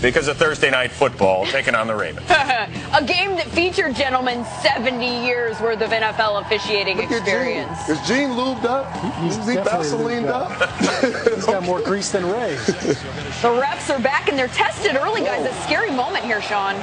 because of Thursday Night Football taking on the Ravens. A game that featured, gentlemen, 70 years worth of NFL officiating experience. Is Gene lubed up? He's Is he Vaselined up? He's got more grease than Ray. The refs are back, and they're tested early, guys. A scary moment here, Sean.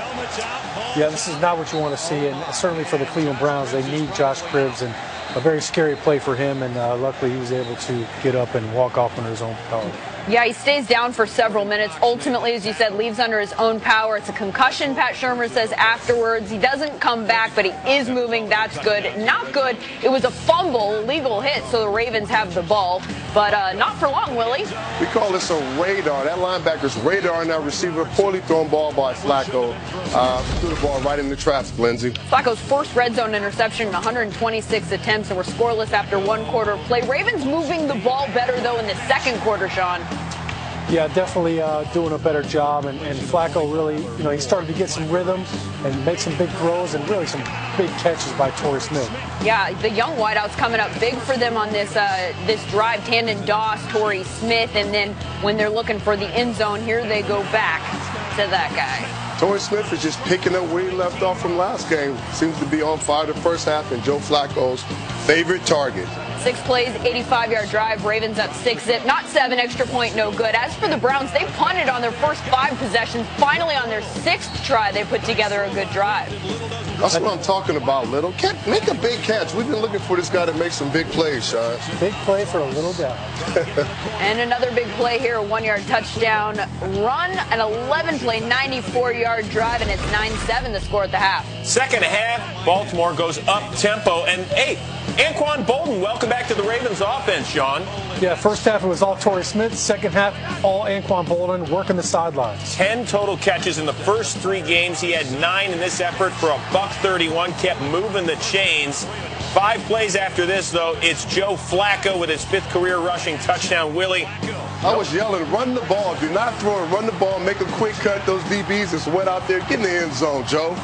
Yeah, this is not what you want to see, and certainly for the Cleveland Browns, they need Josh Cribbs, and a very scary play for him, and luckily he was able to get up and walk off under his own power. Yeah, he stays down for several minutes. Ultimately, as you said, leaves under his own power. It's a concussion, Pat Shurmur says afterwards. He doesn't come back, but he is moving. That's good. Not good. It was a fumble, legal hit, so the Ravens have the ball. But not for long, Willie. We call this a radar. That linebacker's radar and that receiver. Poorly thrown ball by Flacco. Threw the ball right in the traps, Lindsey. Flacco's first red zone interception in 126 attempts, and we're scoreless after one quarter of play. Ravens moving the ball better, though, in the second quarter, Sean. Yeah, definitely doing a better job, and Flacco really, he started to get some rhythm and make some big throws and really some big catches by Torrey Smith. Yeah, the young wideouts coming up big for them on this this drive. Tandon Doss, Torrey Smith, and then when they're looking for the end zone, here they go back to that guy. Torrey Smith is just picking up where he left off from last game. Seems to be on fire the first half, and Joe Flacco's favorite target. 6 plays, 85-yard drive. Ravens up 6-zip. Not 7, extra point, no good. As for the Browns, they punted on their first 5 possessions. Finally, on their 6th try, they put together a good drive. That's what I'm talking about, Little. Make a big catch. We've been looking for this guy to make some big plays, Sean. Big play for a little guy. And another big play here, a 1-yard touchdown run, an 11-play, 94-yard drive, and it's 9-7 the score at the half. Second half, Baltimore goes up-tempo, and hey, Anquan Bolden, welcome back to the Ravens offense, Sean. Yeah, first half it was all Torrey Smith. Second half, all Anquan Bolden working the sidelines. 10 total catches in the first 3 games. He had 9 in this effort for a $131. Kept moving the chains. 5 plays after this, though, it's Joe Flacco with his 5th career rushing touchdown. Willie. I was yelling, run the ball. Do not throw it. Run the ball. Make a quick cut. Those DBs is wet out there. Get in the end zone, Joe.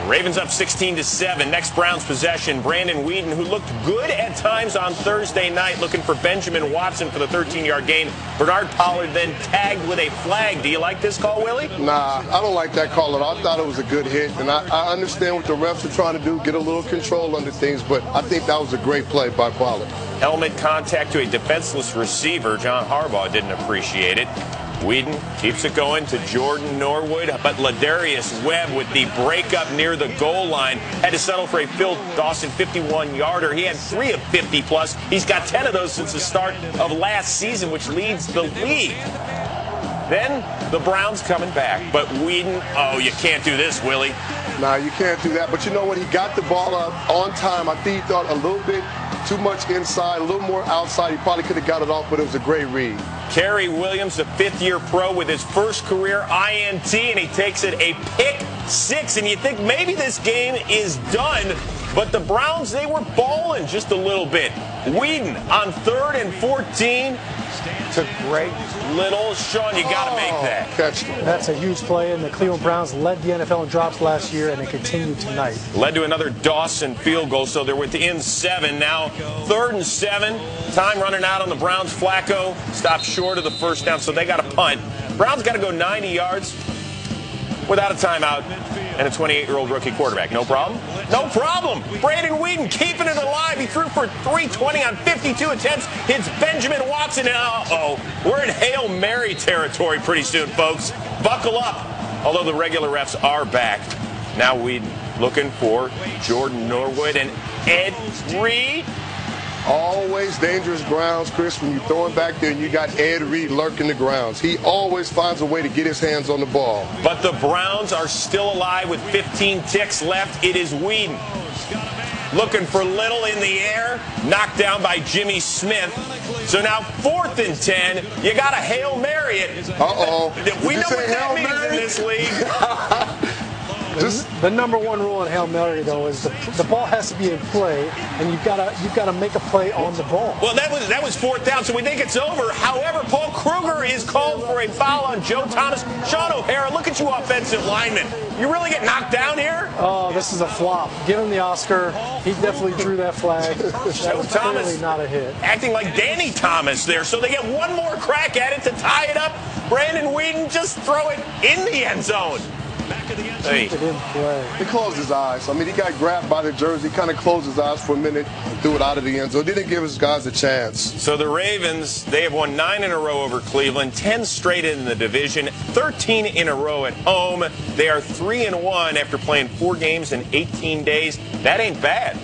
Ravens up 16-7. Next Browns possession. Brandon Weeden, who looked good at times on Thursday night, looking for Benjamin Watson for the 13-yard gain. Bernard Pollard then tagged with a flag. Do you like this call, Willie? Nah, I don't like that call at all. I thought it was a good hit, and I understand what the refs are trying to do, get a little control under things, but I think that was a great play by Pollard. Helmet contact to a defenseless receiver. John Harbaugh didn't appreciate it. Weeden keeps it going to Jordan Norwood, but Ladarius Webb with the breakup near the goal line had to settle for a Phil Dawson 51-yarder. He had 3 of 50-plus. He's got 10 of those since the start of last season, which leads the league. Then the Browns coming back, but Weeden, oh, you can't do this, Willie. Nah, you can't do that. But you know what? He got the ball up on time. I think he thought a little bit too much inside, a little more outside. He probably could have got it off, but it was a great read. Kerry Williams, a 5th-year pro with his first career INT, and he takes it a pick-6. And you think maybe this game is done, but the Browns, they were balling just a little bit. Weeden on 3rd and 14 to Greg Little. Sean, you got to make that. Catch. That's a huge play, and the Cleveland Browns led the NFL in drops last year, and they continue tonight. Led to another Dawson field goal, so they're within 7. Now 3rd and 7. Time running out on the Browns. Flacco stopped short of the first down, so they got a punt. Browns got to go 90 yards without a timeout and a 28-year-old rookie quarterback. No problem? No problem. Brandon Weeden keeping it alive. He threw for 320 on 52 attempts. Hits Benjamin Watson, and uh-oh, we're in Hail Mary territory pretty soon, folks. Buckle up. Although the regular refs are back. Now Weeden looking for Jordan Norwood and Ed Reed. Always dangerous grounds, Chris, when you throw it back there and you got Ed Reed lurking the grounds. He always finds a way to get his hands on the ball. But the Browns are still alive with 15 ticks left. It is Weeden looking for Little in the air, knocked down by Jimmy Smith. So now 4th and 10. You got to Hail Mary it. Uh-oh. We know what that means in this league. Just the number one rule in Hail Mary, though, is the ball has to be in play, and you've got to make a play on the ball. Well, that was fourth down, so we think it's over. However, Paul Kruger is called for a foul on Joe Thomas. Sean O'Hara, look at you offensive linemen. You really get knocked down here? Oh, this is a flop. Give him the Oscar. He definitely drew that flag. That was clearly not a hit. Acting like Danny Thomas there, so they get one more crack at it to tie it up. Brandon Whedon just throw it in the end zone. Hey. He closed his eyes. I mean, he got grabbed by the jersey, kind of closed his eyes for a minute, and threw it out of the end zone. Didn't give his guys a chance. So the Ravens, they have won 9 in a row over Cleveland, 10 straight in the division, 13 in a row at home. They are 3-1 after playing 4 games in 18 days. That ain't bad.